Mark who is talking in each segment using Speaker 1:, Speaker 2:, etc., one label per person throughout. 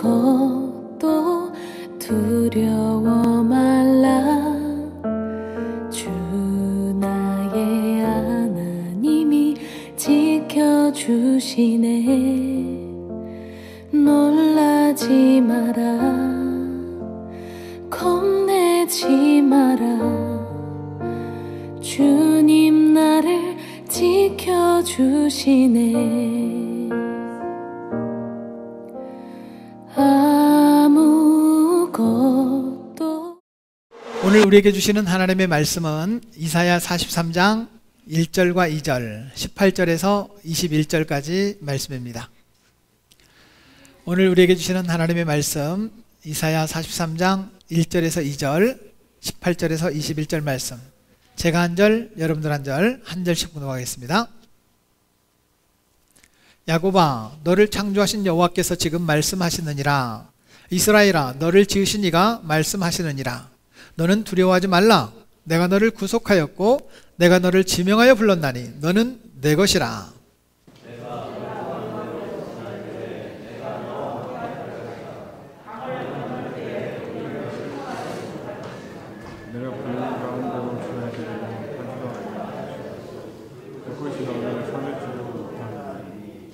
Speaker 1: 아무것도 두려워 말라. 주 나의 하나님이 지켜주시네. 놀라지 마라. 겁내지 마라. 주님 나를 지켜주시네. 아무것도.
Speaker 2: 오늘 우리에게 주시는 하나님의 말씀은 이사야 43장 1절과 2절, 18절에서 21절까지 말씀입니다. 오늘 우리에게 주시는 하나님의 말씀 이사야 43장 1절에서 2절, 18절에서 21절 말씀, 제가 한 절, 여러분들 한 절, 한 절씩 분호하겠습니다. 야곱아, 너를 창조하신 여호와께서 지금 말씀하시느니라. 이스라엘아, 너를 지으신 이가 말씀하시느니라. 너는 두려워하지 말라. 내가 너를 구속하였고 내가 너를 지명하여 불렀나니 너는 내 것이라.
Speaker 3: 내가 부르는 가운데로 주의 이름을 그것이 너를 살려주려고 못하느니.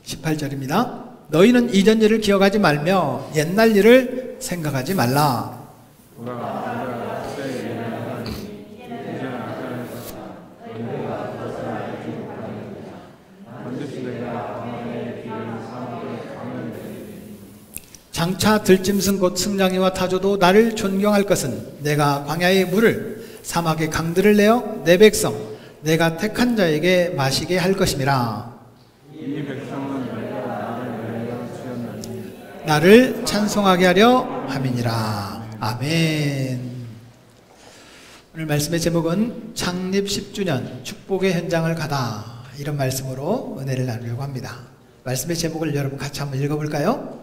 Speaker 2: 18절입니다. 너희는 이전 일을 기억하지 말며 옛날 일을 생각하지 말라.
Speaker 3: 보라, 내가 그때 일을 하나니 이제는 아까는 것이다. 너희가 그것을 알지 못하느니라. 반드시 내가 광야의 길을 사람들 광야에 내리니.
Speaker 2: 장차 들짐승 곧 승냥이와 타조도 나를 존경할 것은 내가 광야의 물을 사막의 강들을 내어 내 백성 내가 택한 자에게 마시게 할 것임이라.
Speaker 3: 이 백성은 내가 나를 내려 지었나니
Speaker 2: 나를 찬송하게 하려 함이니라. 아멘. 오늘 말씀의 제목은 창립 10주년 축복의 현장을 가다, 이런 말씀으로 은혜를 나누려고 합니다. 말씀의 제목을 여러분 같이 한번 읽어볼까요?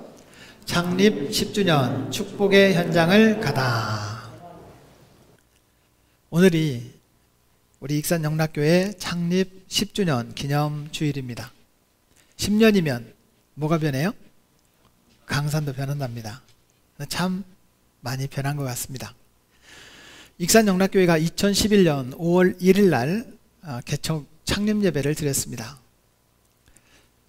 Speaker 2: 창립 10주년 축복의 현장을 가다. 오늘이 우리 익산 영락교회 창립 10주년 기념 주일입니다. 10년이면 뭐가 변해요? 강산도 변한답니다. 참 많이 변한 것 같습니다. 익산 영락교회가 2011년 5월 1일 날 개척 창립 예배를 드렸습니다.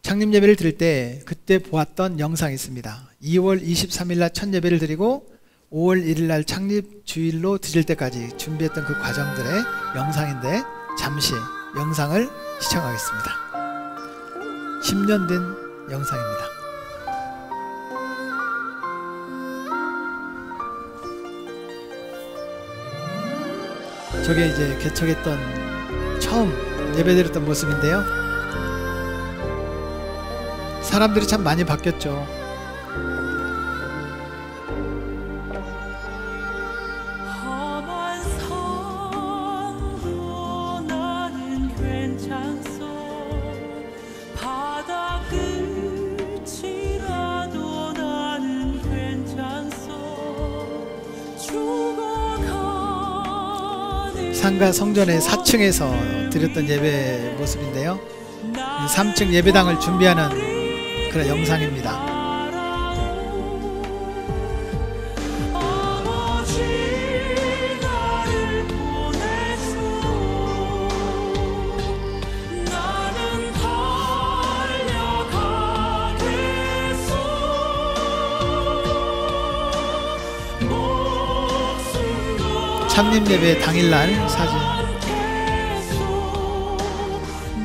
Speaker 2: 창립 예배를 드릴 때 그때 보았던 영상이 있습니다. 2월 23일 날 첫 예배를 드리고 5월 1일 날 창립 주일로 드릴 때까지 준비했던 그 과정들의 영상인데 잠시 영상을 시청하겠습니다. 10년 된 영상입니다. 저게 이제 개척했던 처음 예배드렸던 모습인데요. 사람들이 참 많이 바뀌었죠.
Speaker 1: 험한 산도 나는 괜찮소. 바다 끝이라도 나는 괜찮소. 죽어가는
Speaker 2: 상가 성전의 4층에서 드렸던 예배 모습인데요. 3층 예배당을 준비하는 그런 영상입니다.
Speaker 1: 아버지 나를 보내소. 나는 달려가겠소. 목숨도
Speaker 2: 창립 예배 당일날 사진.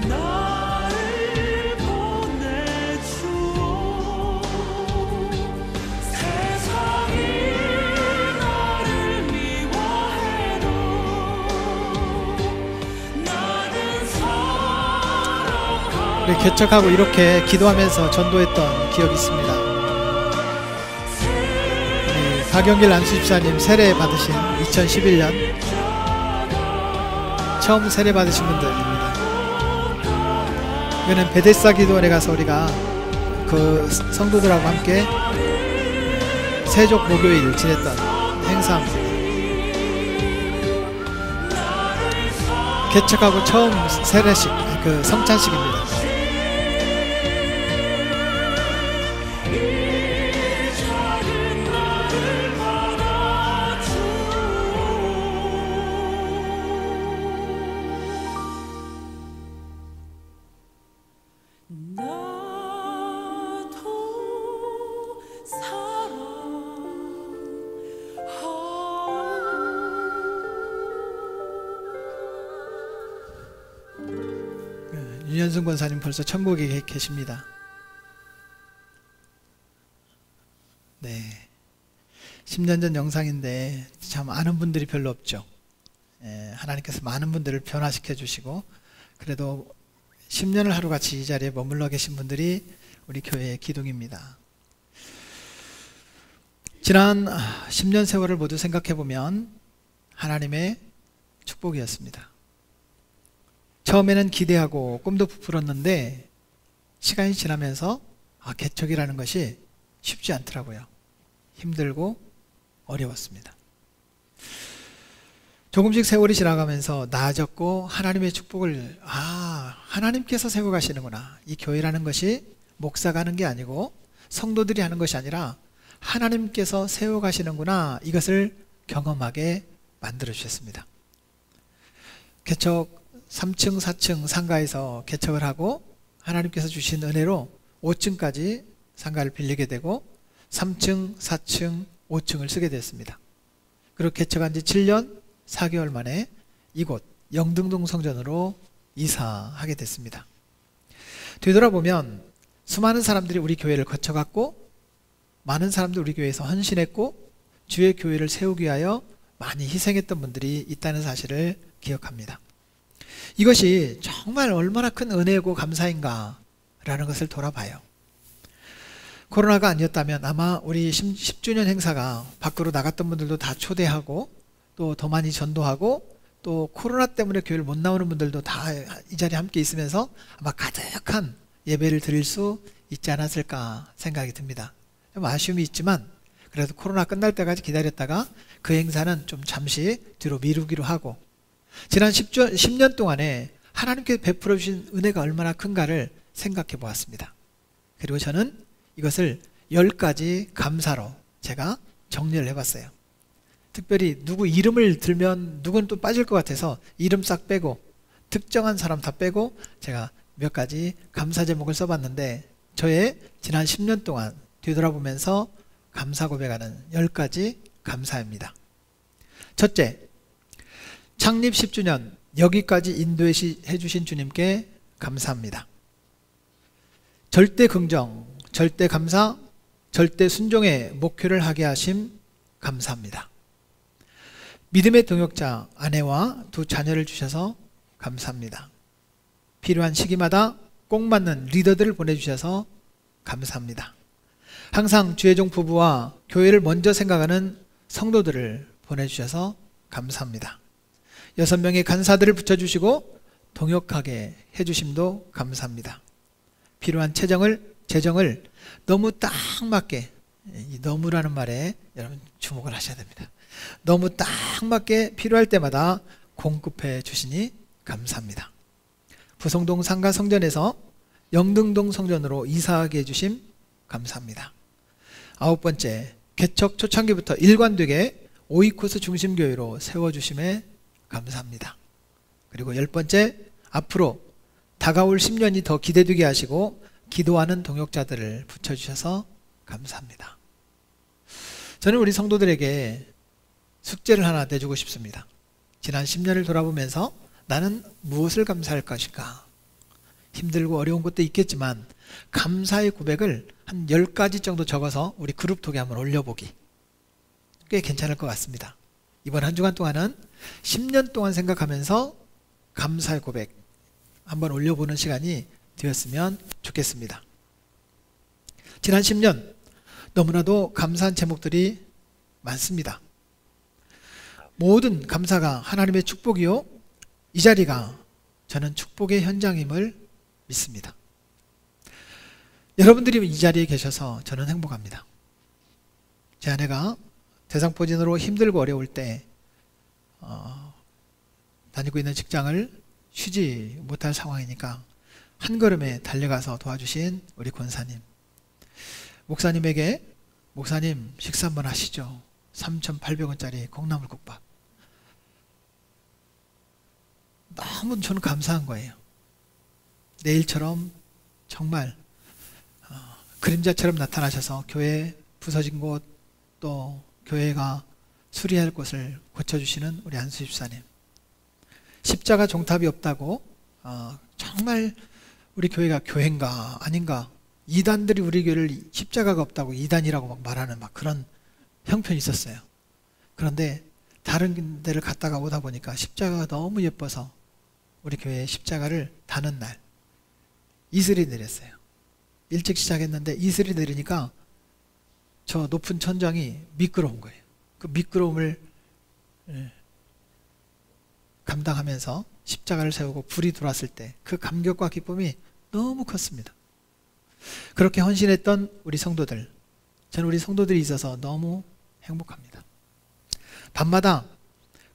Speaker 1: 나를 보내주오. 세상이 나를 미워해도 나는 사랑하오.
Speaker 2: 우리 개척하고 이렇게 기도하면서 전도했던 기억이 있습니다. 우리 박영길 안수집사님 세례 받으신 2011년 처음 세례 받으신 분들입니다. 이거는 베데스다 기도원에 가서 우리가 그 성도들하고 함께 세족 목요일 지냈던 행사입니다. 개척하고 처음 세례식, 그 성찬식입니다. 윤현승 권사님 벌써 천국에 계십니다. 네, 10년 전 영상인데 참 아는 분들이 별로 없죠. 하나님께서 많은 분들을 변화시켜 주시고, 그래도 10년을 하루같이 이 자리에 머물러 계신 분들이 우리 교회의 기둥입니다. 지난 10년 세월을 모두 생각해 보면 하나님의 축복이었습니다. 처음에는 기대하고 꿈도 부풀었는데 시간이 지나면서 개척이라는 것이 쉽지 않더라고요. 힘들고 어려웠습니다. 조금씩 세월이 지나가면서 나아졌고, 하나님의 축복을 하나님께서 세워 가시는구나. 이 교회라는 것이 목사가 하는 게 아니고 성도들이 하는 것이 아니라 하나님께서 세워 가시는구나, 이것을 경험하게 만들어 주셨습니다. 개척 3층 4층 상가에서 개척을 하고 하나님께서 주신 은혜로 5층까지 상가를 빌리게 되고 3층 4층 5층을 쓰게 됐습니다. 그리고 개척한 지 7년 4개월 만에 이곳 영등동 성전으로 이사하게 됐습니다. 되돌아보면 수많은 사람들이 우리 교회를 거쳐갔고, 많은 사람들이 우리 교회에서 헌신했고, 주의 교회를 세우기 위하여 많이 희생했던 분들이 있다는 사실을 기억합니다. 이것이 정말 얼마나 큰 은혜고 감사인가 라는 것을 돌아봐요. 코로나가 아니었다면 아마 우리 10주년 행사가 밖으로 나갔던 분들도 다 초대하고, 또 더 많이 전도하고, 또 코로나 때문에 교회를 못 나오는 분들도 다 이 자리에 함께 있으면서 아마 가득한 예배를 드릴 수 있지 않았을까 생각이 듭니다. 좀 아쉬움이 있지만 그래도 코로나 끝날 때까지 기다렸다가 그 행사는 좀 잠시 뒤로 미루기로 하고, 지난 10년 동안에 하나님께 베풀어 주신 은혜가 얼마나 큰가를 생각해 보았습니다. 그리고 저는 이것을 10가지 감사로 제가 정리를 해봤어요. 특별히 누구 이름을 들면 누구는 또 빠질 것 같아서 이름 싹 빼고 특정한 사람 다 빼고 제가 몇 가지 감사 제목을 써봤는데, 저의 지난 10년 동안 뒤돌아보면서 감사 고백하는 10가지 감사입니다. 첫째, 창립 10주년 여기까지 인도해 주신 주님께 감사합니다. 절대 긍정, 절대 감사, 절대 순종의 목표를 하게 하심 감사합니다. 믿음의 동역자 아내와 2 자녀를 주셔서 감사합니다. 필요한 시기마다 꼭 맞는 리더들을 보내주셔서 감사합니다. 항상 주의 종 부부와 교회를 먼저 생각하는 성도들을 보내주셔서 감사합니다. 6명의 간사들을 붙여주시고 동역하게 해주심도 감사합니다. 필요한 재정을 너무 딱 맞게, 이 너무라는 말에 여러분 주목을 하셔야 됩니다. 너무 딱 맞게 필요할 때마다 공급해 주시니 감사합니다. 부성동 상가 성전에서 영등동 성전으로 이사하게 해주심 감사합니다. 9번째, 개척 초창기부터 일관되게 오이코스 중심교회로 세워주심에 감사합니다. 그리고 10번째, 앞으로 다가올 10년이 더 기대되게 하시고 기도하는 동역자들을 붙여주셔서 감사합니다. 저는 우리 성도들에게 숙제를 하나 내주고 싶습니다. 지난 10년을 돌아보면서 나는 무엇을 감사할 것인가? 힘들고 어려운 것도 있겠지만 감사의 고백을 한 10가지 정도 적어서 우리 그룹톡에 한번 올려보기, 꽤 괜찮을 것 같습니다. 이번 한 주간 동안은 10년 동안 생각하면서 감사의 고백 한번 올려보는 시간이 되었으면 좋겠습니다. 지난 10년 너무나도 감사한 제목들이 많습니다. 모든 감사가 하나님의 축복이요, 이 자리가 저는 축복의 현장임을 믿습니다. 여러분들이 이 자리에 계셔서 저는 행복합니다. 제 아내가 대상포진으로 힘들고 어려울 때 다니고 있는 직장을 쉬지 못할 상황이니까 한 걸음에 달려가서 도와주신 우리 권사님, 목사님에게 목사님 식사 한번 하시죠. 3,800원짜리 콩나물국밥. 너무 저는 감사한 거예요. 내일처럼 정말 그림자처럼 나타나셔서 교회 부서진 곳, 또 교회가 수리할 곳을 고쳐주시는 우리 안수 집사님, 십자가 종탑이 없다고 정말 우리 교회가 교회인가 아닌가, 이단들이 우리 교회를 십자가가 없다고 이단이라고 막 말하는 막 그런 형편이 있었어요. 그런데 다른 데를 갔다가 오다 보니까 십자가가 너무 예뻐서 우리 교회에 십자가를 다는 날 이슬이 내렸어요. 일찍 시작했는데 이슬이 내리니까 저 높은 천장이 미끄러운 거예요. 그 미끄러움을 감당하면서 십자가를 세우고 불이 들어왔을 때 그 감격과 기쁨이 너무 컸습니다. 그렇게 헌신했던 우리 성도들, 저는 우리 성도들이 있어서 너무 행복합니다. 밤마다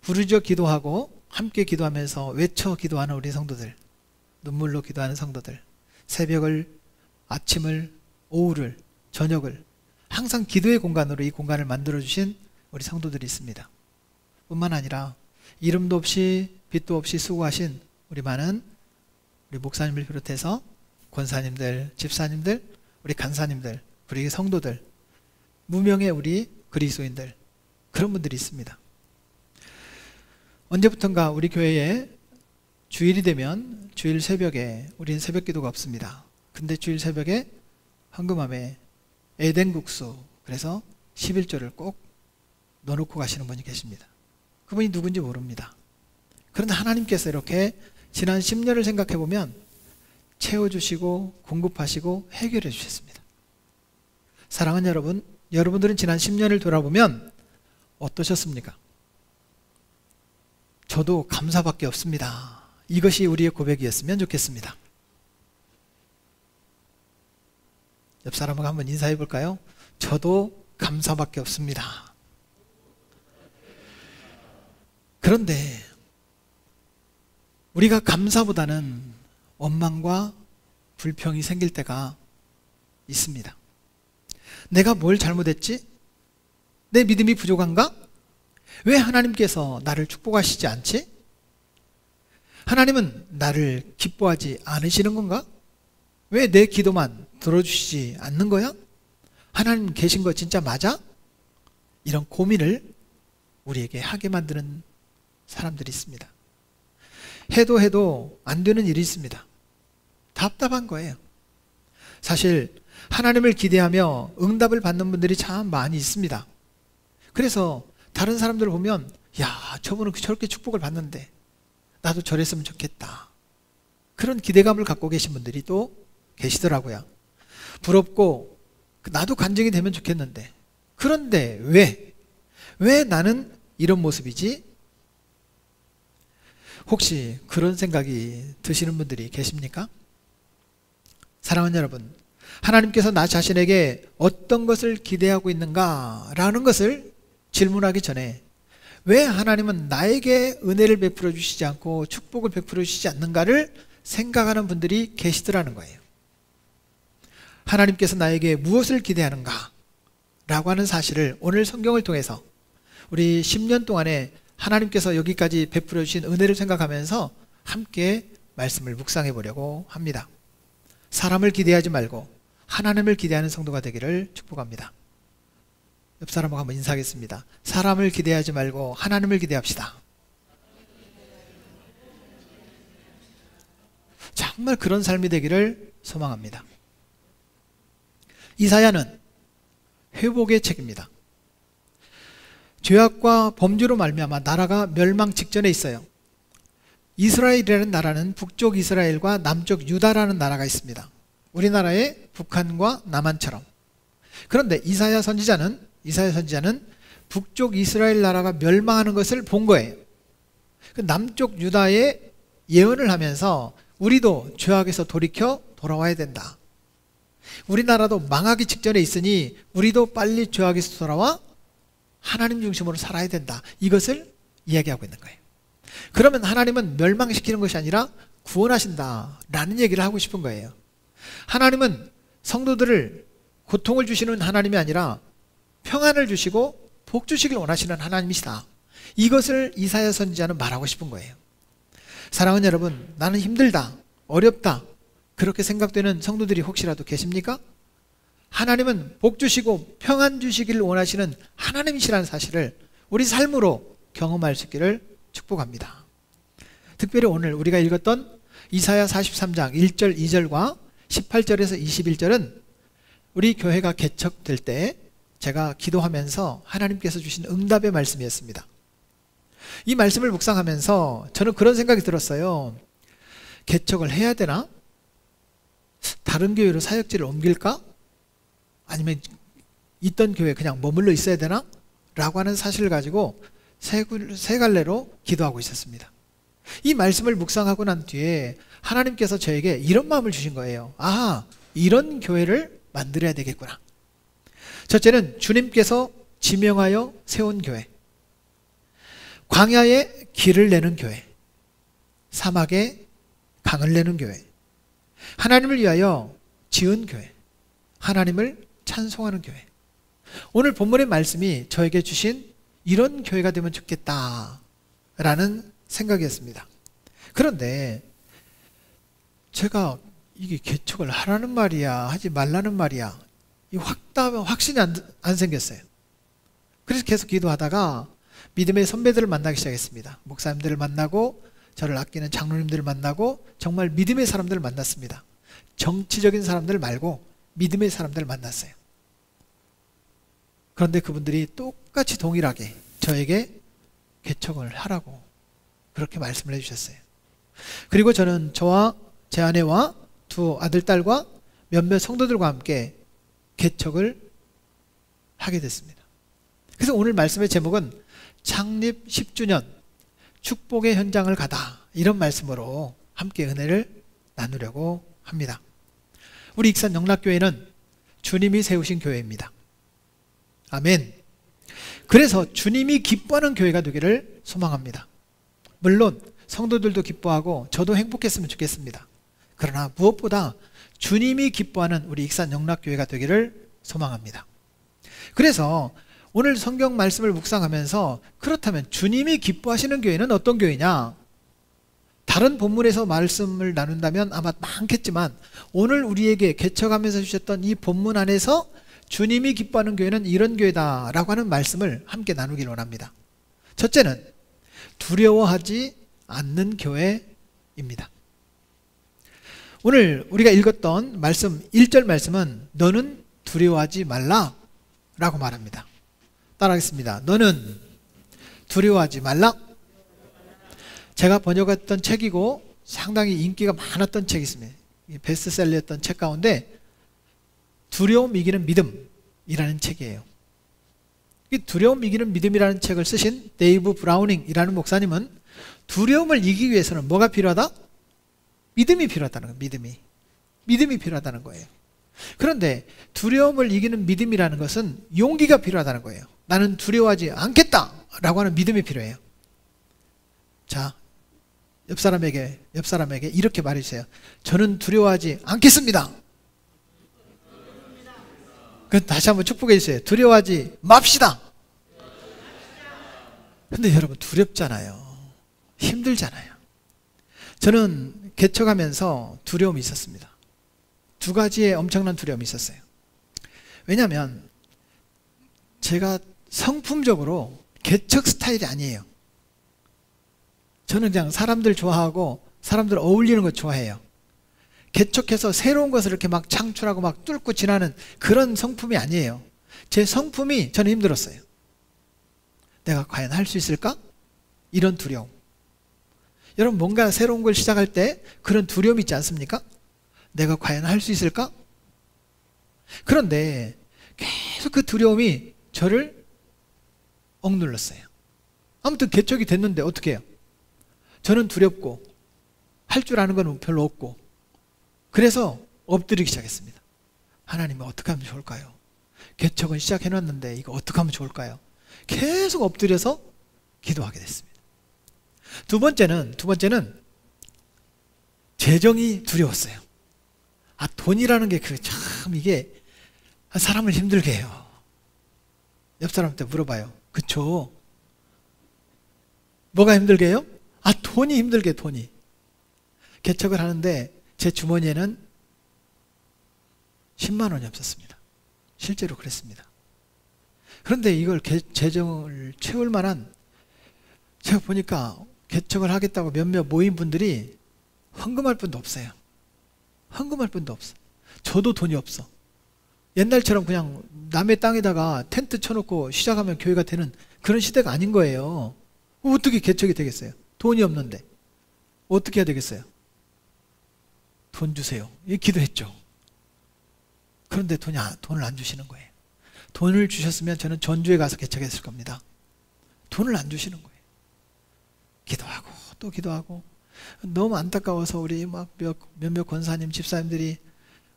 Speaker 2: 부르짖어 기도하고 함께 기도하면서 외쳐 기도하는 우리 성도들, 눈물로 기도하는 성도들, 새벽을, 아침을, 오후를, 저녁을 항상 기도의 공간으로 이 공간을 만들어주신 우리 성도들이 있습니다. 뿐만 아니라 이름도 없이 빛도 없이 수고하신 우리 많은 우리 목사님을 비롯해서 권사님들, 집사님들, 우리 간사님들, 우리 성도들, 무명의 우리 그리스도인들, 그런 분들이 있습니다. 언제부턴가 우리 교회에 주일이 되면 주일 새벽에 우리는 새벽 기도가 없습니다. 근데 주일 새벽에 황금함에 에덴 국수, 그래서 11조를 꼭 넣어놓고 가시는 분이 계십니다. 그분이 누군지 모릅니다. 그런데 하나님께서 이렇게 지난 10년을 생각해 보면 채워주시고 공급하시고 해결해 주셨습니다. 사랑하는 여러분, 여러분들은 지난 10년을 돌아보면 어떠셨습니까? 저도 감사밖에 없습니다. 이것이 우리의 고백이었으면 좋겠습니다. 옆 사람하고 한번 인사해 볼까요? 저도 감사밖에 없습니다. 그런데 우리가 감사보다는 원망과 불평이 생길 때가 있습니다. 내가 뭘 잘못했지? 내 믿음이 부족한가? 왜 하나님께서 나를 축복하시지 않지? 하나님은 나를 기뻐하지 않으시는 건가? 왜 내 기도만 들어주시지 않는 거야? 하나님 계신 거 진짜 맞아? 이런 고민을 우리에게 하게 만드는 사람들이 있습니다. 해도 안 되는 일이 있습니다. 답답한 거예요. 사실 하나님을 기대하며 응답을 받는 분들이 참 많이 있습니다. 그래서 다른 사람들을 보면 야, 저분은 저렇게 축복을 받는데 나도 저랬으면 좋겠다, 그런 기대감을 갖고 계신 분들이 또 계시더라고요. 부럽고 나도 간증이 되면 좋겠는데, 그런데 왜 나는 이런 모습이지? 혹시 그런 생각이 드시는 분들이 계십니까? 사랑하는 여러분, 하나님께서 나 자신에게 어떤 것을 기대하고 있는가라는 것을 질문하기 전에 왜 하나님은 나에게 은혜를 베풀어 주시지 않고 축복을 베풀어 주시지 않는가를 생각하는 분들이 계시더라는 거예요. 하나님께서 나에게 무엇을 기대하는가 라고 하는 사실을 오늘 성경을 통해서 우리 10년 동안에 하나님께서 여기까지 베풀어 주신 은혜를 생각하면서 함께 말씀을 묵상해 보려고 합니다. 사람을 기대하지 말고 하나님을 기대하는 성도가 되기를 축복합니다. 옆 사람하고 한번 인사하겠습니다. 사람을 기대하지 말고 하나님을 기대합시다. 정말 그런 삶이 되기를 소망합니다. 이사야는 회복의 책입니다. 죄악과 범죄로 말미암아 나라가 멸망 직전에 있어요. 이스라엘이라는 나라는 북쪽 이스라엘과 남쪽 유다라는 나라가 있습니다. 우리나라의 북한과 남한처럼. 그런데 이사야 선지자는 북쪽 이스라엘 나라가 멸망하는 것을 본 거예요. 그 남쪽 유다에 예언을 하면서 우리도 죄악에서 돌이켜 돌아와야 된다. 우리나라도 망하기 직전에 있으니 우리도 빨리 죄악에서 돌아와 하나님 중심으로 살아야 된다. 이것을 이야기하고 있는 거예요. 그러면 하나님은 멸망시키는 것이 아니라 구원하신다라는 얘기를 하고 싶은 거예요. 하나님은 성도들을 고통을 주시는 하나님이 아니라 평안을 주시고 복 주시길 원하시는 하나님이시다. 이것을 이사야 선지자는 말하고 싶은 거예요. 사랑하는 여러분, 나는 힘들다, 어렵다, 그렇게 생각되는 성도들이 혹시라도 계십니까? 하나님은 복 주시고 평안 주시기를 원하시는 하나님이시라는 사실을 우리 삶으로 경험할 수 있기를 축복합니다. 특별히 오늘 우리가 읽었던 이사야 43장 1절 2절과 18절에서 21절은 우리 교회가 개척될 때 제가 기도하면서 하나님께서 주신 응답의 말씀이었습니다. 이 말씀을 묵상하면서 저는 그런 생각이 들었어요. 개척을 해야 되나? 다른 교회로 사역지를 옮길까? 아니면 있던 교회에 그냥 머물러 있어야 되나? 라고 하는 사실을 가지고 세 갈래로 기도하고 있었습니다. 이 말씀을 묵상하고 난 뒤에 하나님께서 저에게 이런 마음을 주신 거예요. 아, 이런 교회를 만들어야 되겠구나. 첫째는 주님께서 지명하여 세운 교회, 광야에 길을 내는 교회, 사막에 강을 내는 교회, 하나님을 위하여 지은 교회, 하나님을 찬송하는 교회. 오늘 본문의 말씀이 저에게 주신 이런 교회가 되면 좋겠다라는 생각이었습니다. 그런데 제가 이게 개척을 하라는 말이야, 하지 말라는 말이야, 이 확신이 안 생겼어요. 그래서 계속 기도하다가 믿음의 선배들을 만나기 시작했습니다. 목사님들을 만나고 저를 아끼는 장로님들을 만나고 정말 믿음의 사람들을 만났습니다. 정치적인 사람들 말고 믿음의 사람들을 만났어요. 그런데 그분들이 똑같이 동일하게 저에게 개척을 하라고 그렇게 말씀을 해주셨어요. 그리고 저는 저와 제 아내와 두 아들, 딸과 몇몇 성도들과 함께 개척을 하게 됐습니다. 그래서 오늘 말씀의 제목은 창립 10주년 축복의 현장을 가다, 이런 말씀으로 함께 은혜를 나누려고 합니다. 우리 익산 영락교회는 주님이 세우신 교회입니다. 아멘. 그래서 주님이 기뻐하는 교회가 되기를 소망합니다. 물론 성도들도 기뻐하고 저도 행복했으면 좋겠습니다. 그러나 무엇보다 주님이 기뻐하는 우리 익산 영락교회가 되기를 소망합니다. 그래서 오늘 성경 말씀을 묵상하면서 그렇다면 주님이 기뻐하시는 교회는 어떤 교회냐? 다른 본문에서 말씀을 나눈다면 아마 많겠지만 오늘 우리에게 개척하면서 주셨던 이 본문 안에서 주님이 기뻐하는 교회는 이런 교회다라고 하는 말씀을 함께 나누기를 원합니다. 첫째는 두려워하지 않는 교회입니다. 오늘 우리가 읽었던 말씀 1절 말씀은 너는 두려워하지 말라 라고 말합니다. 따라하겠습니다. 너는 두려워하지 말라. 제가 번역했던 책이고 상당히 인기가 많았던 책이 있습니다. 베스트셀러였던 책 가운데 두려움 이기는 믿음이라는 책이에요. 이 두려움 이기는 믿음이라는 책을 쓰신 데이브 브라우닝이라는 목사님은 두려움을 이기기 위해서는 뭐가 필요하다? 믿음이 필요하다는 거예요. 믿음이 필요하다는 거예요. 그런데 두려움을 이기는 믿음이라는 것은 용기가 필요하다는 거예요. 나는 두려워하지 않겠다라고 하는 믿음이 필요해요. 자, 옆 사람에게 이렇게 말해주세요. 저는 두려워하지 않겠습니다. 다시 한번 축복해 주세요. 두려워하지 맙시다. 근데 여러분 두렵잖아요. 힘들잖아요. 저는 개척하면서 두려움이 있었습니다. 두 가지의 엄청난 두려움이 있었어요. 왜냐하면 제가 성품적으로 개척 스타일이 아니에요. 저는 그냥 사람들 좋아하고 사람들 어울리는 거 좋아해요. 개척해서 새로운 것을 이렇게 막 창출하고 막 뚫고 지나는 그런 성품이 아니에요. 제 성품이 저는 힘들었어요. 내가 과연 할 수 있을까? 이런 두려움. 여러분 뭔가 새로운 걸 시작할 때 그런 두려움이 있지 않습니까? 내가 과연 할 수 있을까? 그런데 계속 그 두려움이 저를 억눌렀어요. 아무튼 개척이 됐는데 어떻게 해요? 저는 두렵고 할 줄 아는 건 별로 없고 그래서 엎드리기 시작했습니다. 하나님 어떻게 하면 좋을까요? 개척은 시작해놨는데 이거 어떻게 하면 좋을까요? 계속 엎드려서 기도하게 됐습니다. 두 번째는 재정이 두려웠어요. 돈이라는 게 참 이게 사람을 힘들게 해요. 옆 사람한테 물어봐요. 그쵸? 뭐가 힘들게 해요? 돈이 힘들게, 돈이. 개척을 하는데 제 주머니에는 10만 원이 없었습니다. 실제로 그랬습니다. 그런데 이걸 재정을 채울 만한, 제가 보니까 개척을 하겠다고 몇몇 모인 분들이 헌금할 분도 없어요. 헌금할 분도 없어. 저도 돈이 없어. 옛날처럼 그냥 남의 땅에다가 텐트 쳐놓고 시작하면 교회가 되는 그런 시대가 아닌 거예요. 어떻게 개척이 되겠어요? 돈이 없는데 어떻게 해야 되겠어요? 돈 주세요. 이 기도했죠. 그런데 돈을 안 주시는 거예요. 돈을 주셨으면 저는 전주에 가서 개척했을 겁니다. 돈을 안 주시는 거예요. 기도하고 또 기도하고. 너무 안타까워서 우리 막 몇몇 권사님, 집사님들이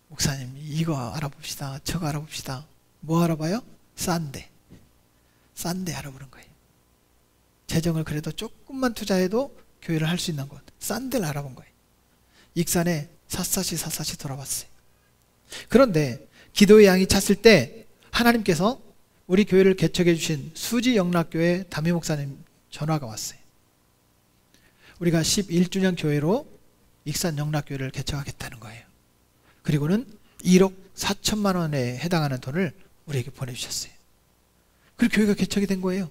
Speaker 2: 목사님 이거 알아봅시다, 저거 알아봅시다. 뭐 알아봐요? 싼데 알아보는 거예요. 재정을 그래도 조금만 투자해도 교회를 할 수 있는 곳, 싼 데를 알아본 거예요. 익산에 샅샅이 돌아봤어요. 그런데 기도의 양이 찼을 때 하나님께서 우리 교회를 개척해 주신 수지 영락교회 담임 목사님 전화가 왔어요. 우리가 11주년 교회로 익산 영락교회를 개척하겠다는 거예요. 그리고는 1억 4천만 원에 해당하는 돈을 우리에게 보내주셨어요. 그리고 교회가 개척이 된 거예요.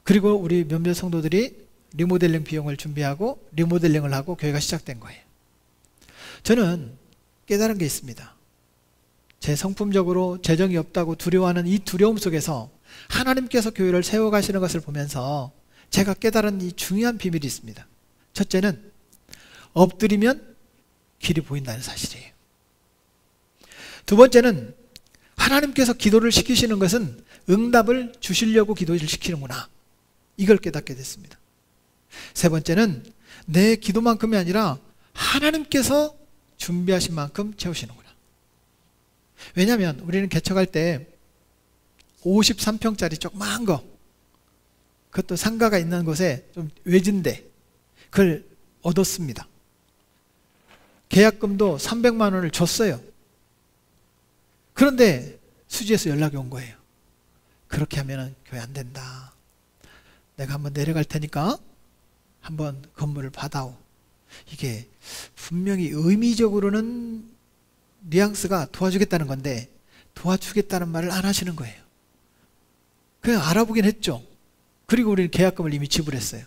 Speaker 2: 그리고 우리 몇몇 성도들이 리모델링 비용을 준비하고 리모델링을 하고 교회가 시작된 거예요. 저는 깨달은 게 있습니다. 제 성품적으로 재정이 없다고 두려워하는 이 두려움 속에서 하나님께서 교회를 세워가시는 것을 보면서 제가 깨달은 이 중요한 비밀이 있습니다. 첫째는 엎드리면 길이 보인다는 사실이에요. 두 번째는 하나님께서 기도를 시키시는 것은 응답을 주시려고 기도를 시키는구나. 이걸 깨닫게 됐습니다. 세 번째는 내 기도만큼이 아니라 하나님께서 준비하신 만큼 채우시는구나. 왜냐하면 우리는 개척할 때 53평짜리 조그마한 거, 그것도 상가가 있는 곳에 좀 외진데 그걸 얻었습니다. 계약금도 300만 원을 줬어요. 그런데 수지에서 연락이 온 거예요. 그렇게 하면 교회 안 된다. 내가 한번 내려갈 테니까 한번 건물을 받아오. 이게 분명히 의미적으로는 뉘앙스가 도와주겠다는 건데 도와주겠다는 말을 안 하시는 거예요. 그냥 알아보긴 했죠. 그리고 우리는 계약금을 이미 지불했어요.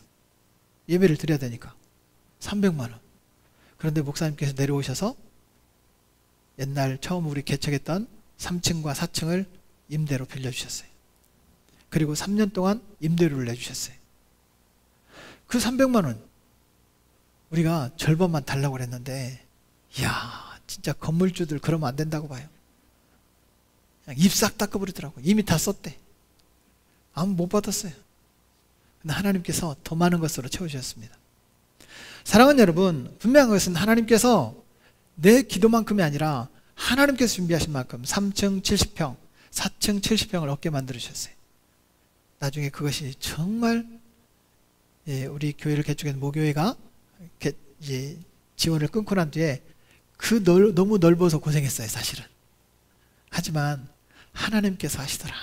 Speaker 2: 예배를 드려야 되니까 300만 원. 그런데 목사님께서 내려오셔서 옛날 처음 우리 개척했던 3층과 4층을 임대로 빌려주셨어요. 그리고 3년 동안 임대료를 내주셨어요. 그 300만 원 우리가 절반만 달라고 그랬는데, 이야 진짜 건물주들 그러면 안 된다고 봐요. 입 싹 닦아버리더라고. 이미 다 썼대. 아무 못 받았어요. 근데 하나님께서 더 많은 것으로 채워주셨습니다. 사랑하는 여러분, 분명한 것은 하나님께서 내 기도만큼이 아니라 하나님께서 준비하신 만큼 3층 70평, 4층 70평을 얻게 만들어주셨어요. 나중에 그것이 정말 우리 교회를 개척한 모교회가 지원을 끊고 난 뒤에 너무 넓어서 고생했어요, 사실은. 하지만 하나님께서 하시더라.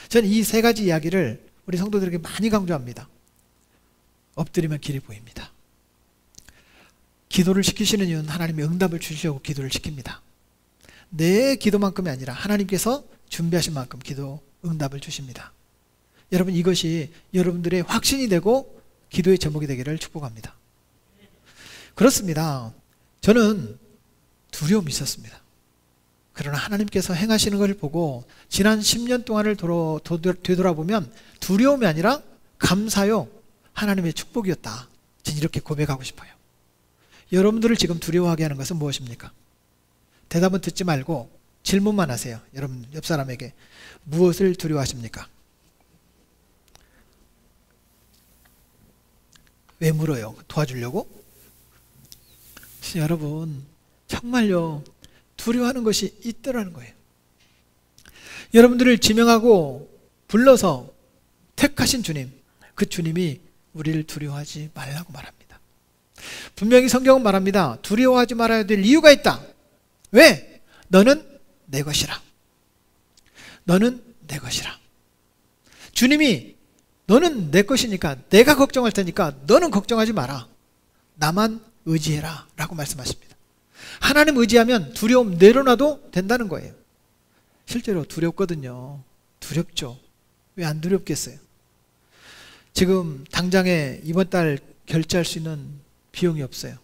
Speaker 2: 저는 이 세 가지 이야기를 우리 성도들에게 많이 강조합니다. 엎드리면 길이 보입니다. 기도를 시키시는 이유는 하나님이 응답을 주시려고 기도를 시킵니다. 내 기도만큼이 아니라 하나님께서 준비하신 만큼 기도 응답을 주십니다. 여러분, 이것이 여러분들의 확신이 되고 기도의 제목이 되기를 축복합니다. 그렇습니다. 저는 두려움이 있었습니다. 그러나 하나님께서 행하시는 것을 보고 지난 10년 동안을 되돌아보면 두려움이 아니라 감사요, 하나님의 축복이었다. 저는 이렇게 고백하고 싶어요. 여러분들을 지금 두려워하게 하는 것은 무엇입니까? 대답은 듣지 말고 질문만 하세요. 여러분 옆 사람에게 무엇을 두려워하십니까? 왜 물어요? 도와주려고? 여러분 정말요, 두려워하는 것이 있더라는 거예요. 여러분들을 지명하고 불러서 택하신 주님, 그 주님이 우리를 두려워하지 말라고 말합니다. 분명히 성경은 말합니다. 두려워하지 말아야 될 이유가 있다. 왜? 너는 내 것이라. 너는 내 것이라. 주님이 너는 내 것이니까 내가 걱정할 테니까 너는 걱정하지 마라. 나만 의지해라 라고 말씀하십니다. 하나님 의지하면 두려움 내려놔도 된다는 거예요. 실제로 두렵거든요. 두렵죠. 왜 안 두렵겠어요? 지금 당장에 이번 달 결제할 수 있는 비용이 없어요.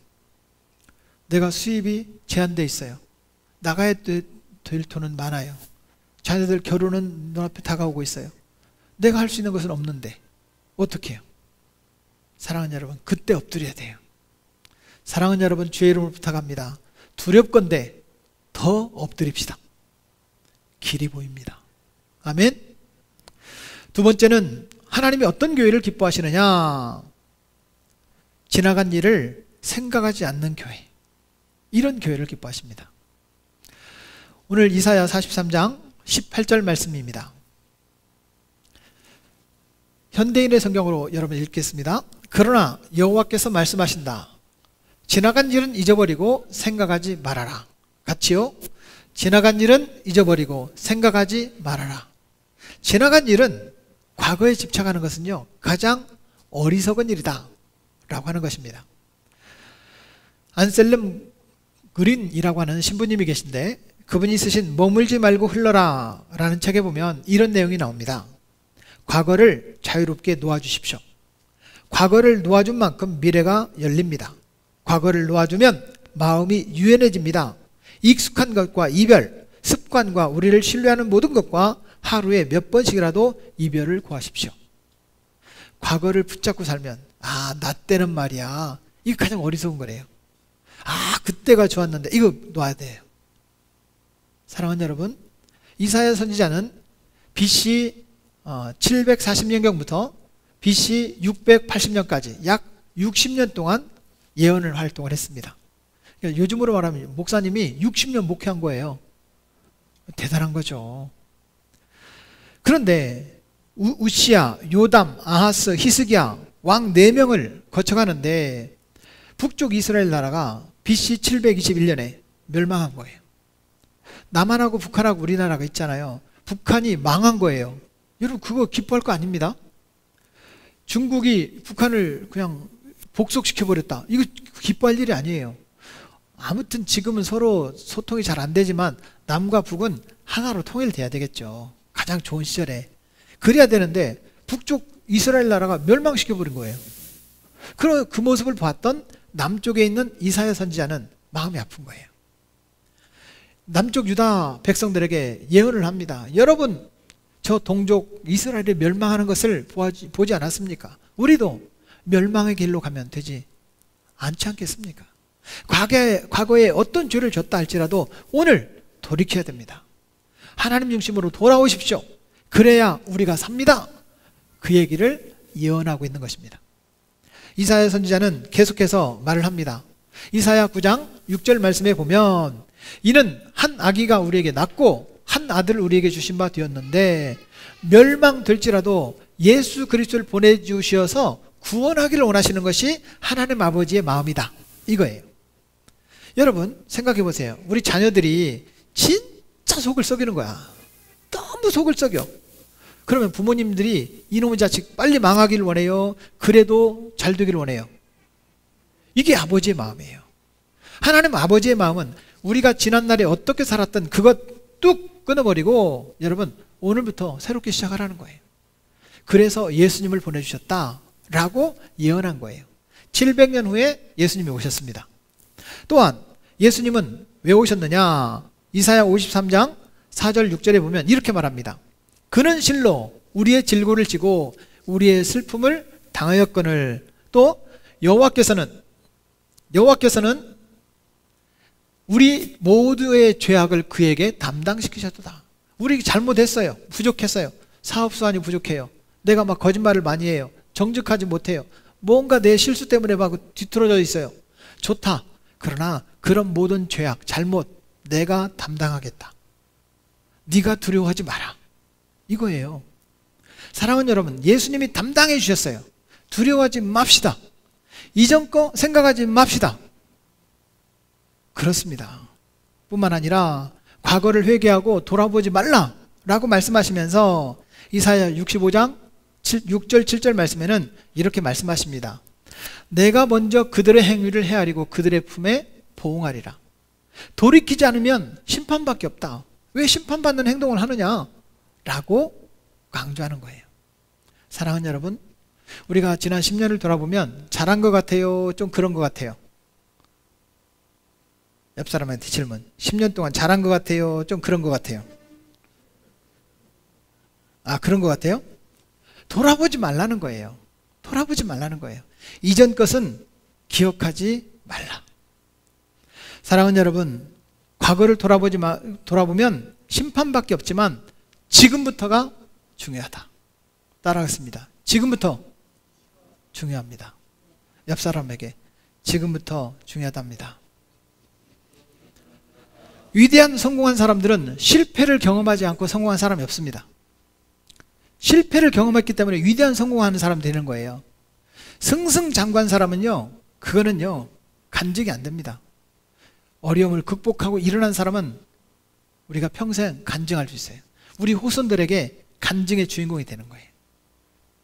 Speaker 2: 내가 수입이 제한되어 있어요. 나가야 될 돈은 많아요. 자녀들 결혼은 눈앞에 다가오고 있어요. 내가 할 수 있는 것은 없는데 어떻게 해요? 사랑하는 여러분, 그때 엎드려야 돼요. 사랑하는 여러분, 주의 이름으로 부탁합니다. 두렵건대 더 엎드립시다. 길이 보입니다. 아멘. 두 번째는 하나님이 어떤 교회를 기뻐하시느냐? 지나간 일을 생각하지 않는 교회. 이런 교회를 기뻐하십니다. 오늘 이사야 43장 18절 말씀입니다. 현대인의 성경으로 여러분 읽겠습니다. 그러나 여호와께서 말씀하신다. 지나간 일은 잊어버리고 생각하지 말아라. 같이요. 지나간 일은 잊어버리고 생각하지 말아라. 지나간 일은 과거에 집착하는 것은요, 가장 어리석은 일이다 라고 하는 것입니다. 안셀름 그린이라고 하는 신부님이 계신데 그분이 쓰신 머물지 말고 흘러라 라는 책에 보면 이런 내용이 나옵니다. 과거를 자유롭게 놓아주십시오. 과거를 놓아준 만큼 미래가 열립니다. 과거를 놓아주면 마음이 유연해집니다. 익숙한 것과 이별, 습관과 우리를 신뢰하는 모든 것과 하루에 몇 번씩이라도 이별을 구하십시오. 과거를 붙잡고 살면 나 때는 말이야. 이게 가장 어리석은 거래요. 그때가 좋았는데 이거 놔야 돼요. 사랑하는 여러분, 이사야 선지자는 BC 740년경부터 BC 680년까지 약 60년 동안 예언을 활동을 했습니다. 그러니까 요즘으로 말하면 목사님이 60년 목회한 거예요. 대단한 거죠. 그런데 우시야, 요담, 아하스, 히스기야 왕 4명을 거쳐가는데 북쪽 이스라엘 나라가 BC 721년에 멸망한 거예요. 남한하고 북한하고 우리나라가 있잖아요. 북한이 망한 거예요. 여러분 그거 기뻐할 거 아닙니다. 중국이 북한을 그냥 복속시켜버렸다. 이거 기뻐할 일이 아니에요. 아무튼 지금은 서로 소통이 잘 안 되지만 남과 북은 하나로 통일돼야 되겠죠. 가장 좋은 시절에. 그래야 되는데 북쪽 이스라엘 나라가 멸망시켜버린 거예요. 그 모습을 봤던 남쪽에 있는 이사야 선지자는 마음이 아픈 거예요. 남쪽 유다 백성들에게 예언을 합니다. 여러분, 저 동족 이스라엘이 멸망하는 것을 보지 않았습니까? 우리도 멸망의 길로 가면 되지 않지 않겠습니까? 과거에 어떤 죄를 졌다 할지라도 오늘 돌이켜야 됩니다. 하나님 중심으로 돌아오십시오. 그래야 우리가 삽니다. 그 얘기를 예언하고 있는 것입니다. 이사야 선지자는 계속해서 말을 합니다. 이사야 9장 6절 말씀에 보면 이는 한 아기가 우리에게 낳고 한 아들을 우리에게 주신 바 되었는데 멸망될지라도 예수 그리스도를 보내주셔서 구원하기를 원하시는 것이 하나님 아버지의 마음이다. 이거예요. 여러분 생각해 보세요. 우리 자녀들이 진짜 속을 썩이는 거야. 너무 속을 썩여. 그러면 부모님들이 이놈의 자식 빨리 망하기를 원해요? 그래도 잘 되기를 원해요? 이게 아버지의 마음이에요. 하나님 아버지의 마음은 우리가 지난날에 어떻게 살았던 그것 뚝 끊어버리고 여러분 오늘부터 새롭게 시작하라는 거예요. 그래서 예수님을 보내주셨다라고 예언한 거예요. 700년 후에 예수님이 오셨습니다. 또한 예수님은 왜 오셨느냐? 이사야 53장 4절 6절에 보면 이렇게 말합니다. 그는 실로 우리의 질고를 지고 우리의 슬픔을 당하였거늘 또 여호와께서는 우리 모두의 죄악을 그에게 담당시키셨도다. 우리 잘못했어요. 부족했어요. 사업수완이 부족해요. 내가 막 거짓말을 많이 해요. 정직하지 못해요. 뭔가 내 실수 때문에 막 뒤틀어져 있어요. 좋다. 그러나 그런 모든 죄악, 잘못 내가 담당하겠다. 네가 두려워하지 마라. 이거예요. 사랑하는 여러분, 예수님이 담당해 주셨어요. 두려워하지 맙시다. 이전 거 생각하지 맙시다. 그렇습니다. 뿐만 아니라 과거를 회개하고 돌아보지 말라라고 말씀하시면서 이사야 65장 6절 7절 말씀에는 이렇게 말씀하십니다. 내가 먼저 그들의 행위를 헤아리고 그들의 품에 보응하리라. 돌이키지 않으면 심판밖에 없다. 왜 심판받는 행동을 하느냐라고 강조하는 거예요. 사랑하는 여러분, 우리가 지난 10년을 돌아보면 잘한 것 같아요? 좀 그런 것 같아요? 옆 사람한테 질문. 10년 동안 잘한 것 같아요? 좀 그런 것 같아요? 아, 그런 것 같아요? 돌아보지 말라는 거예요. 돌아보지 말라는 거예요. 이전 것은 기억하지 말라. 사랑하는 여러분, 과거를 돌아보면 심판밖에 없지만 지금부터가 중요하다. 따라하겠습니다. 지금부터 중요합니다. 옆 사람에게 지금부터 중요하답니다. 위대한 성공한 사람들은 실패를 경험하지 않고 성공한 사람이 없습니다. 실패를 경험했기 때문에 위대한 성공하는 사람 되는 거예요. 승승장구한 사람은요, 그거는요, 간증이 안 됩니다. 어려움을 극복하고 일어난 사람은 우리가 평생 간증할 수 있어요. 우리 후손들에게 간증의 주인공이 되는 거예요.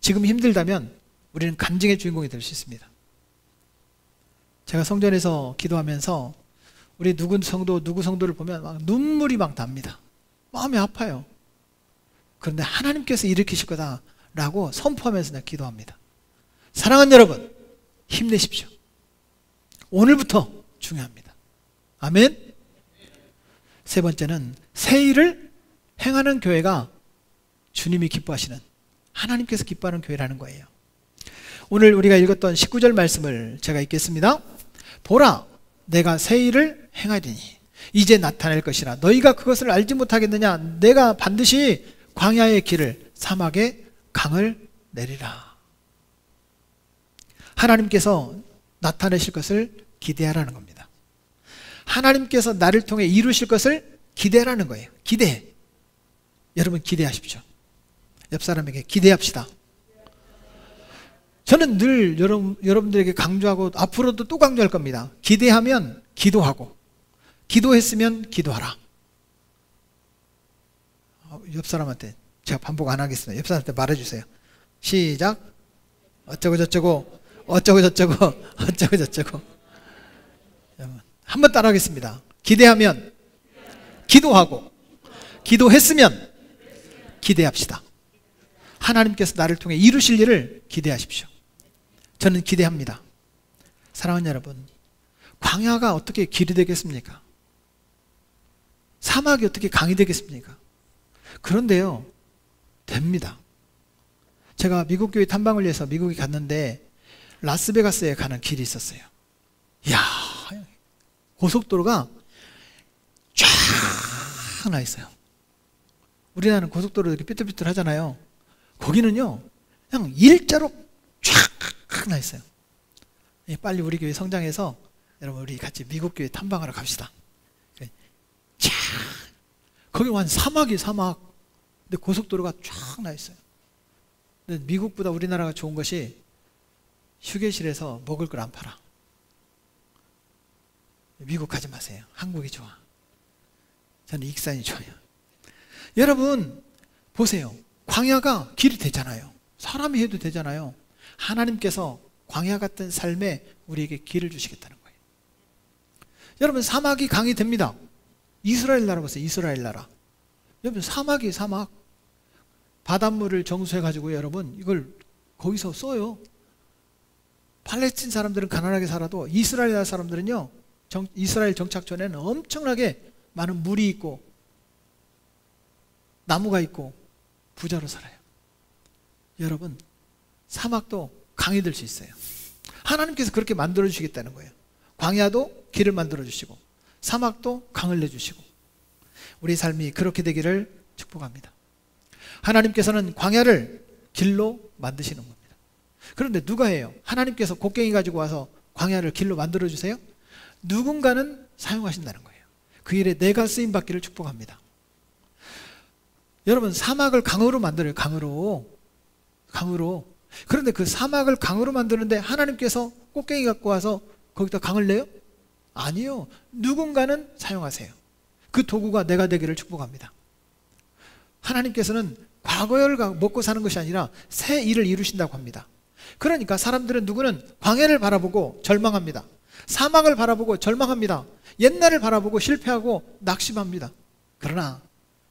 Speaker 2: 지금 힘들다면 우리는 간증의 주인공이 될 수 있습니다. 제가 성전에서 기도하면서 우리 누구 성도를 보면 막 눈물이 막 납니다. 마음이 아파요. 그런데 하나님께서 일으키실 거다라고 선포하면서 내가 기도합니다. 사랑하는 여러분, 힘내십시오. 오늘부터 중요합니다. 아멘. 세 번째는 새 일을 행하는 교회가 주님이 기뻐하시는, 하나님께서 기뻐하는 교회라는 거예요. 오늘 우리가 읽었던 19절 말씀을 제가 읽겠습니다. 보라, 내가 새 일을 행하리니 이제 나타낼 것이라 너희가 그것을 알지 못하겠느냐. 내가 반드시 광야의 길을, 사막의 강을 내리라. 하나님께서 나타내실 것을 기대하라는 겁니다. 하나님께서 나를 통해 이루실 것을 기대하라는 거예요. 기대해. 여러분 기대하십시오. 옆 사람에게 기대합시다. 저는 늘 여러분들에게 강조하고 앞으로도 또 강조할 겁니다. 기대하면 기도하고, 기도했으면 기도하라. 옆 사람한테 제가 반복 안 하겠습니다. 옆 사람한테 말해주세요. 시작. 어쩌고 저쩌고 어쩌고 저쩌고 어쩌고 저쩌고. 한번 따라하겠습니다. 기대하면 기도하고, 기도했으면 기대합시다. 하나님께서 나를 통해 이루실 일을 기대하십시오. 저는 기대합니다. 사랑하는 여러분, 광야가 어떻게 길이 되겠습니까? 사막이 어떻게 강이 되겠습니까? 그런데요, 됩니다. 제가 미국 교회 탐방을 위해서 미국에 갔는데 라스베가스에 가는 길이 있었어요. 이야, 고속도로가 쫙 나 있어요. 우리나라는 고속도로 이렇게 삐뚤삐뚤 하잖아요. 거기는요, 그냥 일자로 쫙 나 있어요. 빨리 우리 교회 성장해서 여러분 우리 같이 미국 교회 탐방하러 갑시다. 쫙, 거기 완 사막이 사막. 근데 고속도로가 쫙 나 있어요. 근데 미국보다 우리나라가 좋은 것이 휴게실에서 먹을 걸 안 팔아. 미국 가지 마세요. 한국이 좋아. 저는 익산이 좋아요. 여러분 보세요. 광야가 길이 되잖아요. 사람이 해도 되잖아요. 하나님께서 광야 같은 삶에 우리에게 길을 주시겠다는 거예요. 여러분 사막이 강이 됩니다. 이스라엘 나라 보세요. 이스라엘 나라. 여러분 사막이 사막. 바닷물을 정수해 가지고 여러분 이걸 거기서 써요. 팔레스틴 사람들은 가난하게 살아도 이스라엘 나라 사람들은요, 이스라엘 정착 전에는 엄청나게 많은 물이 있고 나무가 있고 부자로 살아요. 여러분 사막도 강이 될 수 있어요. 하나님께서 그렇게 만들어 주시겠다는 거예요. 광야도 길을 만들어 주시고 사막도 강을 내주시고 우리 삶이 그렇게 되기를 축복합니다. 하나님께서는 광야를 길로 만드시는 겁니다. 그런데 누가 해요? 하나님께서 곡괭이 가지고 와서 광야를 길로 만들어 주세요? 누군가는 사용하신다는 거예요. 그 일에 내가 쓰임 받기를 축복합니다. 여러분 사막을 강으로 만들어요. 강으로. 그런데 그 사막을 강으로 만드는데 하나님께서 꽃갱이 갖고 와서 거기다 강을 내요? 아니요. 누군가는 사용하세요. 그 도구가 내가 되기를 축복합니다. 하나님께서는 과거를 먹고 사는 것이 아니라 새 일을 이루신다고 합니다. 그러니까 사람들은 누구는 광야를 바라보고 절망합니다. 사막을 바라보고 절망합니다. 옛날을 바라보고 실패하고 낙심합니다. 그러나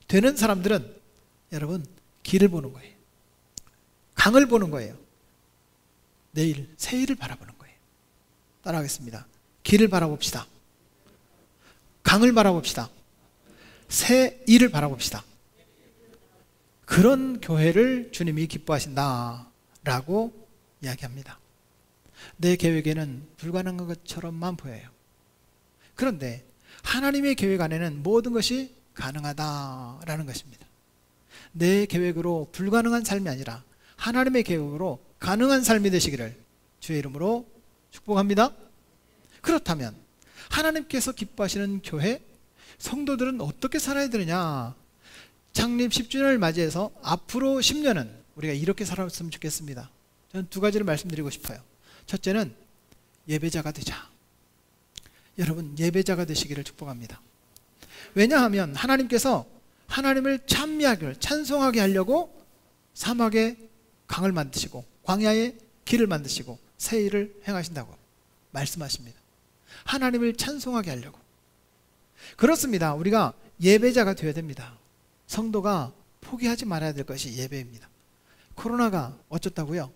Speaker 2: 되는 사람들은 여러분 길을 보는 거예요. 강을 보는 거예요. 내일 새일을 바라보는 거예요. 따라하겠습니다. 길을 바라봅시다. 강을 바라봅시다. 새일을 바라봅시다. 그런 교회를 주님이 기뻐하신다라고 이야기합니다. 내 계획에는 불가능한 것처럼만 보여요. 그런데 하나님의 계획 안에는 모든 것이 가능하다라는 것입니다. 내 계획으로 불가능한 삶이 아니라 하나님의 계획으로 가능한 삶이 되시기를 주의 이름으로 축복합니다. 그렇다면 하나님께서 기뻐하시는 교회, 성도들은 어떻게 살아야 되느냐? 창립 10주년을 맞이해서 앞으로 10년은 우리가 이렇게 살았으면 좋겠습니다. 저는 두 가지를 말씀드리고 싶어요. 첫째는 예배자가 되자. 여러분 예배자가 되시기를 축복합니다. 왜냐하면 하나님께서 하나님을 찬미하기를 찬송하게 하려고 사막에 강을 만드시고 광야에 길을 만드시고 새일을 행하신다고 말씀하십니다. 하나님을 찬송하게 하려고. 그렇습니다. 우리가 예배자가 되어야 됩니다. 성도가 포기하지 말아야 될 것이 예배입니다. 코로나가 어쩌다고요?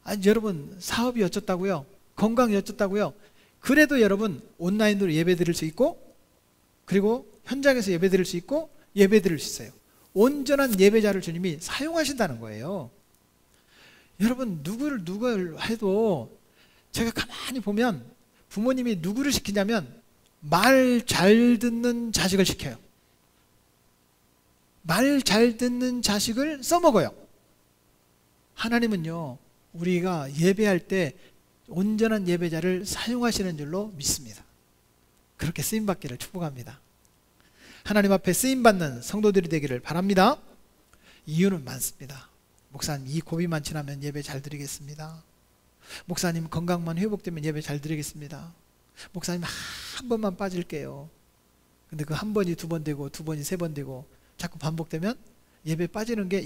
Speaker 2: 아니 여러분 사업이 어쩌다고요? 건강이 어쩌다고요? 그래도 여러분 온라인으로 예배 드릴 수 있고 그리고 현장에서 예배 드릴 수 있고 예배 드릴 수 있어요. 온전한 예배자를 주님이 사용하신다는 거예요. 여러분 누구를 해도 제가 가만히 보면 부모님이 누구를 시키냐면 말 잘 듣는 자식을 시켜요. 말 잘 듣는 자식을 써먹어요. 하나님은요 우리가 예배할 때 온전한 예배자를 사용하시는 줄로 믿습니다. 그렇게 쓰임받기를 축복합니다. 하나님 앞에 쓰임받는 성도들이 되기를 바랍니다. 이유는 많습니다. 목사님 이 고비만 지나면 예배 잘 드리겠습니다. 목사님 건강만 회복되면 예배 잘 드리겠습니다. 목사님 한 번만 빠질게요. 근데 그 한 번이 두 번 되고 두 번이 세 번 되고 자꾸 반복되면 예배 빠지는 게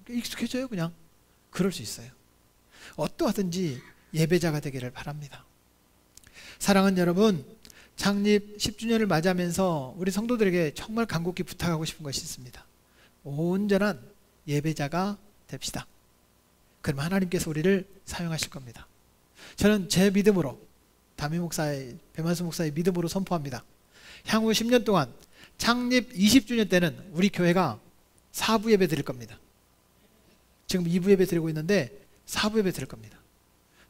Speaker 2: 익숙해져요. 그냥 그럴 수 있어요. 어떠하든지 예배자가 되기를 바랍니다. 사랑하는 여러분, 창립 10주년을 맞이하면서 우리 성도들에게 정말 간곡히 부탁하고 싶은 것이 있습니다. 온전한 예배자가 됩시다. 그럼 하나님께서 우리를 사용하실 겁니다. 저는 제 믿음으로 담임 목사의 배만수 목사의 믿음으로 선포합니다. 향후 10년 동안 창립 20주년 때는 우리 교회가 4부 예배 드릴 겁니다. 지금 2부 예배 드리고 있는데 4부 예배 드릴 겁니다.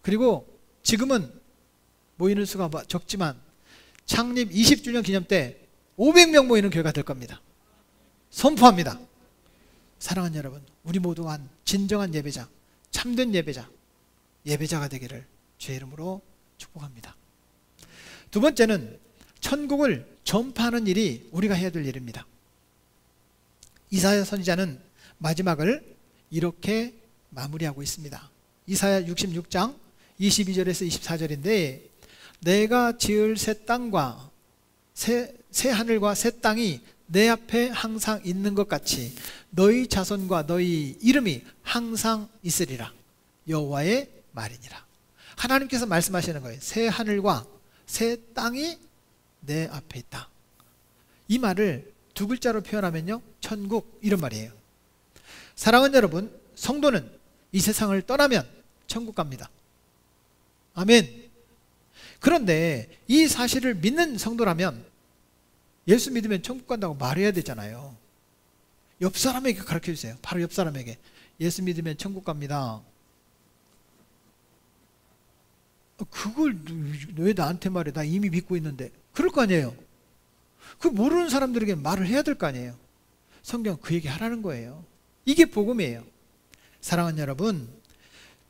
Speaker 2: 그리고 지금은 모이는 수가 적지만 창립 20주년 기념 때 500명 모이는 교회가 될 겁니다. 선포합니다. 사랑하는 여러분, 우리 모두 한 진정한 예배자, 참된 예배자, 예배자가 되기를 주의 이름으로 축복합니다. 두 번째는 천국을 전파하는 일이 우리가 해야 될 일입니다. 이사야 선지자는 마지막을 이렇게 마무리하고 있습니다. 이사야 66장 22절에서 24절인데 내가 지을 새 땅과 새 하늘과 새 땅이 내 앞에 항상 있는 것 같이 너희 자손과 너희 이름이 항상 있으리라. 여호와의 말이니라. 하나님께서 말씀하시는 거예요. 새 하늘과 새 땅이 내 앞에 있다. 이 말을 두 글자로 표현하면요, 천국, 이런 말이에요. 사랑하는 여러분, 성도는 이 세상을 떠나면 천국 갑니다. 아멘. 그런데 이 사실을 믿는 성도라면 예수 믿으면 천국 간다고 말해야 되잖아요. 옆 사람에게 가르쳐 주세요. 바로 옆 사람에게. 예수 믿으면 천국 갑니다. 그걸 왜 나한테 말해? 나 이미 믿고 있는데. 그럴 거 아니에요. 그 모르는 사람들에게 말을 해야 될 거 아니에요. 성경 그 얘기 하라는 거예요. 이게 복음이에요. 사랑하는 여러분,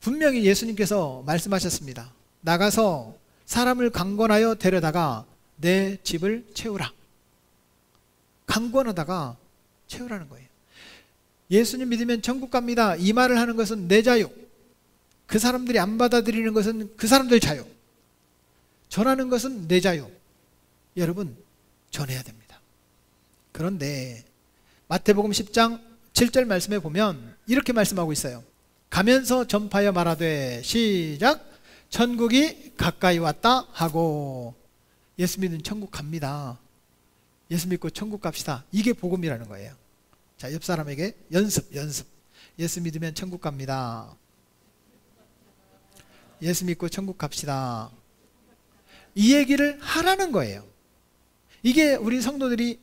Speaker 2: 분명히 예수님께서 말씀하셨습니다. 나가서 사람을 강권하여 데려다가 내 집을 채우라. 강권하다가 채우라는 거예요. 예수님 믿으면 천국 갑니다. 이 말을 하는 것은 내 자유. 그 사람들이 안 받아들이는 것은 그 사람들 자유. 전하는 것은 내 자유. 여러분, 전해야 됩니다. 그런데 마태복음 10장 7절 말씀에 보면 이렇게 말씀하고 있어요. 가면서 전파하여 말하되 시작. 천국이 가까이 왔다 하고. 예수 믿으면 천국 갑니다. 예수 믿고 천국 갑시다. 이게 복음이라는 거예요. 자, 옆 사람에게 연습. 예수 믿으면 천국 갑니다. 예수 믿고 천국 갑시다. 이 얘기를 하라는 거예요. 이게 우리 성도들이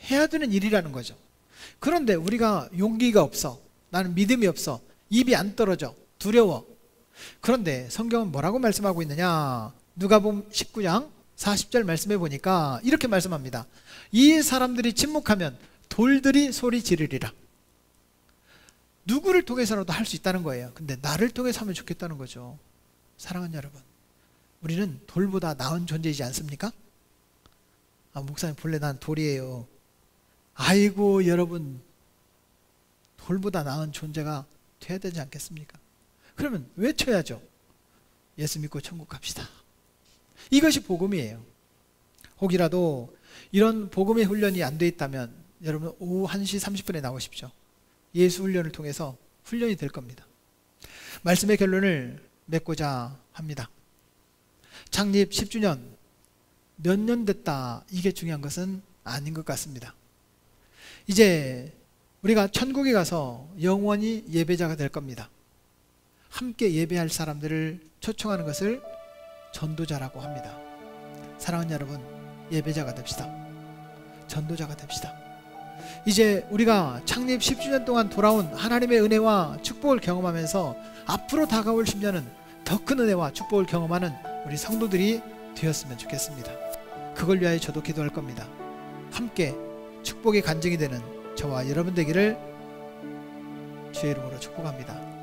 Speaker 2: 해야 되는 일이라는 거죠. 그런데 우리가 용기가 없어. 나는 믿음이 없어. 입이 안 떨어져. 두려워. 그런데 성경은 뭐라고 말씀하고 있느냐? 누가복음 19장 40절 말씀해 보니까 이렇게 말씀합니다. 이 사람들이 침묵하면 돌들이 소리 지르리라. 누구를 통해서라도 할 수 있다는 거예요. 근데 나를 통해서 하면 좋겠다는 거죠. 사랑하는 여러분, 우리는 돌보다 나은 존재이지 않습니까? 아, 목사님 본래 난 돌이에요. 아이고 여러분, 돌보다 나은 존재가 돼야 되지 않겠습니까? 그러면 외쳐야죠. 예수 믿고 천국 갑시다. 이것이 복음이에요. 혹이라도 이런 복음의 훈련이 안 돼 있다면 여러분 오후 1시 30분에 나오십시오. 예수 훈련을 통해서 훈련이 될 겁니다. 말씀의 결론을 맺고자 합니다. 창립 10주년 몇 년 됐다, 이게 중요한 것은 아닌 것 같습니다. 이제 우리가 천국에 가서 영원히 예배자가 될 겁니다. 함께 예배할 사람들을 초청하는 것을 전도자라고 합니다. 사랑하는 여러분, 예배자가 됩시다. 전도자가 됩시다. 이제 우리가 창립 10주년 동안 돌아온 하나님의 은혜와 축복을 경험하면서 앞으로 다가올 10년은 더 큰 은혜와 축복을 경험하는 우리 성도들이 되었으면 좋겠습니다. 그걸 위하여 저도 기도할 겁니다. 함께 축복의 간증이 되는 저와 여러분 되기를 주의 이름으로 축복합니다.